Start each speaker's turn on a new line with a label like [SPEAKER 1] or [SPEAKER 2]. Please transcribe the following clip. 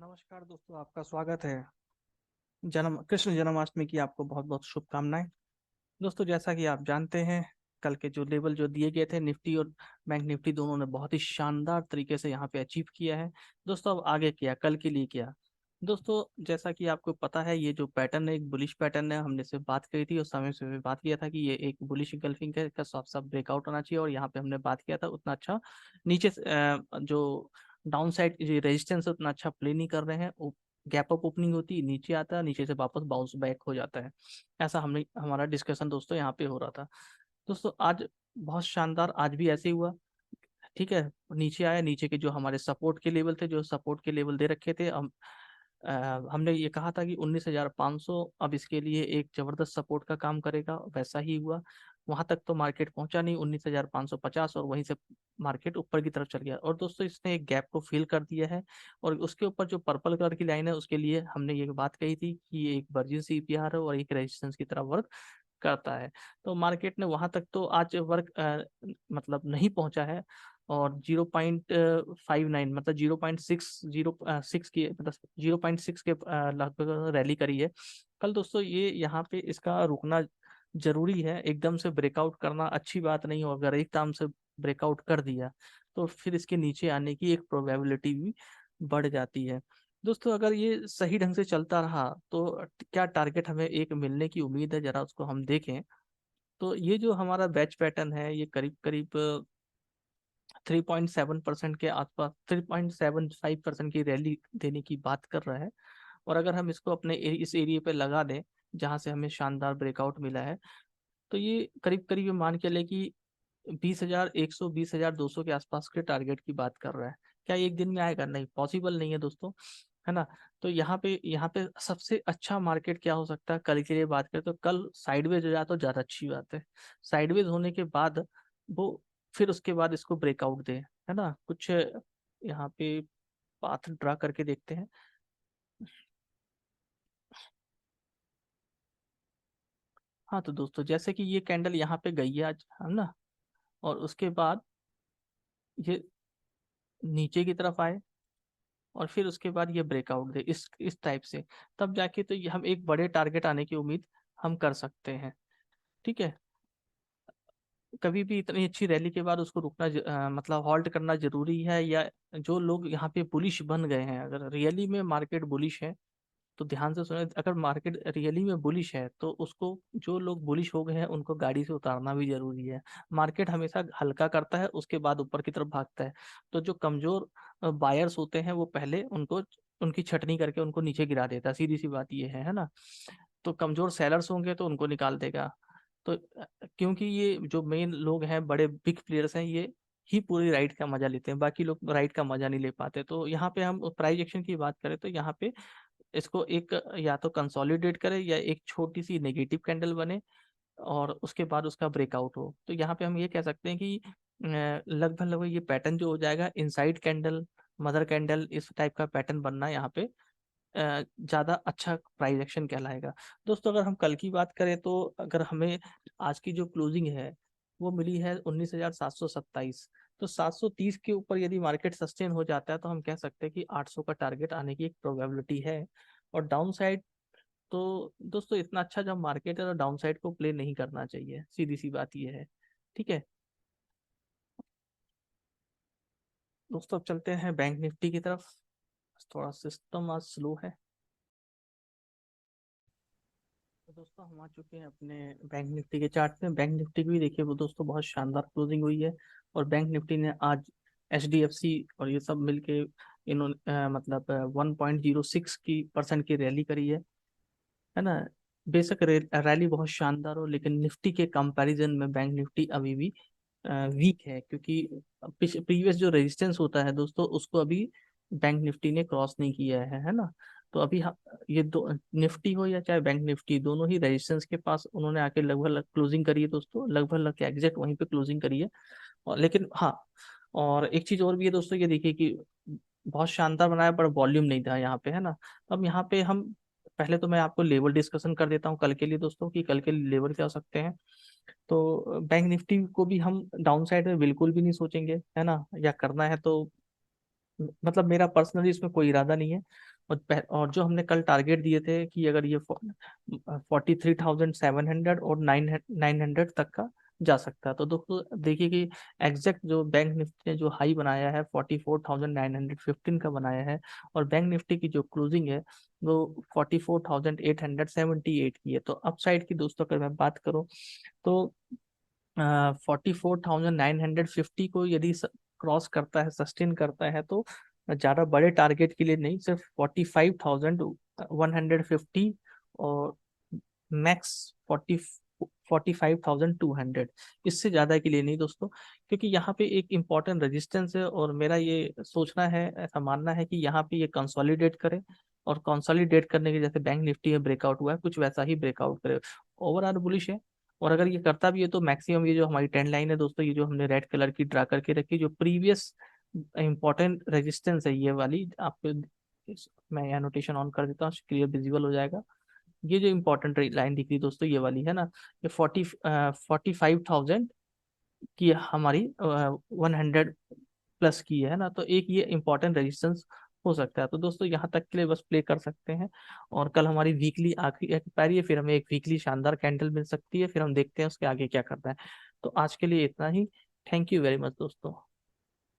[SPEAKER 1] नमस्कार दोस्तों, आपका स्वागत है। कृष्ण जन्माष्टमी की आपको बहुत बहुत शुभकामनाएं। दोस्तों, जैसा कि आप जानते हैं, कल के जो लेवल जो दिए गए थे, निफ्टी और बैंक निफ्टी दोनों ने बहुत ही शानदार तरीके से यहाँ पे अचीव किया है। दोस्तों, अब आगे क्या, कल के लिए क्या। दोस्तों, जैसा कि आपको पता है, ये जो पैटर्न है एक बुलिश पैटर्न है। हमने से बात करी थी, उस समय से भी बात किया था कि ये एक बुलिश इंगल्फिंग का साफ साफ ब्रेकआउट होना चाहिए, और यहाँ पे हमने बात किया था उतना अच्छा नीचे जो डाउन साइड रेजिस्टेंस है उतना अच्छा प्ले नहीं कर रहे हैं। गैप अप ओपनिंग होती है, नीचे आता है, नीचे से वापस बाउंस बैक हो जाता है। ऐसा हमने हमारा डिस्कशन दोस्तों यहाँ पे हो रहा था। दोस्तों, आज बहुत शानदार, आज भी ऐसे ही हुआ। ठीक है, नीचे आया, नीचे के जो हमारे सपोर्ट के लेवल थे, जो सपोर्ट के लेवल दे रखे थे, हमने ये कहा था कि 19,500 अब इसके लिए एक जबरदस्त सपोर्ट का काम करेगा, वैसा ही हुआ। वहां तक तो मार्केट पहुंचा नहीं, 19,550, और वहीं से मार्केट ऊपर की तरफ चल गया। और दोस्तों, इसने एक गैप को फिल कर दिया है, और उसके ऊपर जो पर्पल कलर की लाइन है उसके लिए हमने ये बात कही थी कि ये एक वर्जिन सीपीआर है और एक रेजिस्टेंस की तरह वर्क करता है। तो मार्केट ने वहां तक तो आज वर्क मतलब नहीं पहुंचा है, और 0.59 मतलब 0.606 की मतलब 0.6 के लगभग रैली करी है कल। दोस्तों, ये यहाँ पे इसका रुकना जरूरी है, एकदम से ब्रेकआउट करना अच्छी बात नहीं हो। अगर एकदम से ब्रेकआउट कर दिया तो फिर इसके नीचे आने की एक प्रोबेबिलिटी भी बढ़ जाती है। दोस्तों, अगर ये सही ढंग से चलता रहा तो क्या टारगेट हमें एक मिलने की उम्मीद है, जरा उसको हम देखें। तो ये जो हमारा बैच पैटर्न है, ये करीब करीब 3.7% के आसपास, 3.75% की रैली देने की बात कर रहा है। और अगर हम इसको अपने इस एरिया पे लगा दें जहां से हमें शानदार ब्रेकआउट मिला है, तो ये करीब करीब मान के ले कि 20,100 20,200 के आसपास के टारगेट की बात कर रहा है। क्या ये एक दिन में आएगा? नहीं, पॉसिबल नहीं है दोस्तों, है ना। तो यहाँ पे सबसे अच्छा मार्केट क्या हो सकता है कल के लिए बात करें तो, कल साइडवेज हो जाए तो ज्यादा अच्छी बात है। साइडवेज होने के बाद वो फिर उसके बाद इसको ब्रेकआउट दे, है ना। कुछ यहाँ पे पाथ ड्रा करके देखते हैं। हाँ, तो दोस्तों, जैसे कि ये कैंडल यहाँ पे गई है आज, है ना, और उसके बाद ये नीचे की तरफ आए, और फिर उसके बाद ये ब्रेकआउट दे इस टाइप से, तब जाके तो ये हम एक बड़े टारगेट आने की उम्मीद हम कर सकते हैं। ठीक है, कभी भी इतनी अच्छी रैली के बाद उसको रुकना मतलब हॉल्ट करना जरूरी है, या जो लोग यहाँ पे बुलिश बन गए हैं, अगर रियली में मार्केट बुलिश है तो ध्यान से सुने, अगर मार्केट रियली में बुलिश है तो उसको, जो लोग बुलिश हो गए हैं उनको गाड़ी से उतारना भी जरूरी है। मार्केट हमेशा हल्का करता है, उसके बाद ऊपर की तरफ भागता है। तो जो कमजोर बायर्स होते हैं वो पहले उनको, उनकी छटनी करके उनको नीचे गिरा देता है, सीधी सी बात ये है ना। तो कमजोर सेलर्स होंगे तो उनको निकाल देगा। तो क्योंकि ये जो मेन लोग हैं, बड़े बिग प्लेयर्स हैं, ये ही पूरी राइड का मजा लेते हैं, बाकी लोग राइड का मजा नहीं ले पाते। तो यहाँ पे हम प्राइस एक्शन की बात करें तो यहाँ पे इसको एक या तो कंसोलिडेट करे, या एक छोटी सी नेगेटिव कैंडल बने, और उसके बाद उसका ब्रेकआउट हो। तो यहाँ पे हम ये कह सकते हैं कि लगभग लगभग ये पैटर्न जो हो जाएगा, इनसाइड कैंडल, मदर कैंडल, इस टाइप का पैटर्न बनना यहाँ पे ज्यादा अच्छा प्राइस एक्शन कहलाएगा। दोस्तों, अगर हम कल की बात करें तो, अगर हमें आज की जो क्लोजिंग है वो मिली है 19,727, तो 730 के ऊपर यदि मार्केट सस्टेन हो जाता है तो हम कह सकते हैं कि 800 का टारगेट आने की एक प्रोबेबिलिटी है। और डाउन साइड तो दोस्तों, इतना अच्छा जब मार्केट है तो डाउन साइड को प्ले नहीं करना चाहिए, सीधी सी बात ये है। ठीक है दोस्तों, अब चलते हैं बैंक निफ्टी की तरफ। थोड़ा सिस्टम आज स्लो है। तो दोस्तों, हम आ चुके हैं अपने बैंक निफ्टी के चार्ट में। बैंक निफ्टी की भी देखिए वो दोस्तों बहुत शानदार क्लोजिंग हुई है। और बैंक निफ्टी ने आज एचडीएफसी और ये सब मिलके इन्होंने मतलब 1.06 की परसेंट की रैली करी है ना। बेशक रैली बहुत शानदार हो, लेकिन निफ्टी के कंपैरिजन में बैंक निफ्टी अभी भी वीक है, क्योंकि प्रीवियस जो रेजिस्टेंस होता है दोस्तों, उसको अभी बैंक निफ्टी ने क्रॉस नहीं किया है ना। तो अभी ये दो, निफ्टी हो या चाहे बैंक निफ्टी, दोनों ही रेजिस्टेंस के पास उन्होंने आके लगभग क्लोजिंग करी है दोस्तों, लगभग एग्जैक्ट वहीं पे क्लोजिंग करी है। और लेकिन हाँ, और एक चीज और भी है दोस्तों, ये देखिए कि बहुत शानदार बनाया, पर वॉल्यूम नहीं था यहाँ पे, है ना। तो अब यहाँ पे हम, पहले तो मैं आपको लेवल डिस्कशन कर देता हूँ कल के लिए दोस्तों, कि कल के लेवल क्या हो सकते हैं। तो बैंक निफ्टी को भी हम डाउन साइड में बिल्कुल भी नहीं सोचेंगे, है ना, या करना है तो, मतलब मेरा पर्सनली इसमें कोई इरादा नहीं है। और जो हमने कल टारगेट दिए थे कि अगर ये 43,700 और 900 तक का जा सकता है, तो दोस्तों देखिए कि एग्जैक्ट जो बैंक निफ्टी ने जो हाई बनाया है 44,915 का बनाया है, और बैंक निफ्टी की जो क्लोजिंग है वो 44,878 की है। तो अपसाइड की दोस्तों अगर मैं बात करूं तो 44,950 को यदि क्रॉस करता है, सस्टेन करता है, तो ज़्यादा बड़े टारगेट के लिए नहीं, सिर्फ 45,150 और मैक्स 45,200, इससे ज़्यादा के लिए नहीं दोस्तों। क्योंकि यहाँ पे एक इम्पॉर्टेंट रेजिस्टेंस है, और मेरा ये सोचना है, ऐसा मानना है कि यहाँ पे ये कंसोलिडेट करे, और कंसोलिडेट करने के जैसे बैंक निफ्टी में ब्रेकआउट हुआ है कुछ वैसा ही ब्रेकआउट करे। ओवरऑल बुलिश है। और अगर ये करता भी है तो मैक्सिमम ये जो हमारी ट्रेंड लाइन है दोस्तों, ये जो हमने रेड कलर की ड्रा करके रखी, जो प्रीवियस इंपॉर्टेंट रेजिस्टेंस है ये वाली, आपको मैं एनोटेशन ऑन कर देता हूँ, क्लियर विजिबल हो जाएगा। ये जो इंपॉर्टेंट लाइन दिख रही है दोस्तों, ये वाली है ना, ये 45,000 की हमारी 100 प्लस की है ना, तो एक ये इंपॉर्टेंट रेजिस्टेंस हो सकता है। तो दोस्तों यहाँ तक के लिए बस प्ले कर सकते हैं, और कल हमारी वीकली आखिरी एक्सपायरी है, फिर हमें एक वीकली शानदार कैंडल मिल सकती है, फिर हम देखते हैं उसके आगे क्या करना है। तो आज के लिए इतना ही। थैंक यू वेरी मच दोस्तों।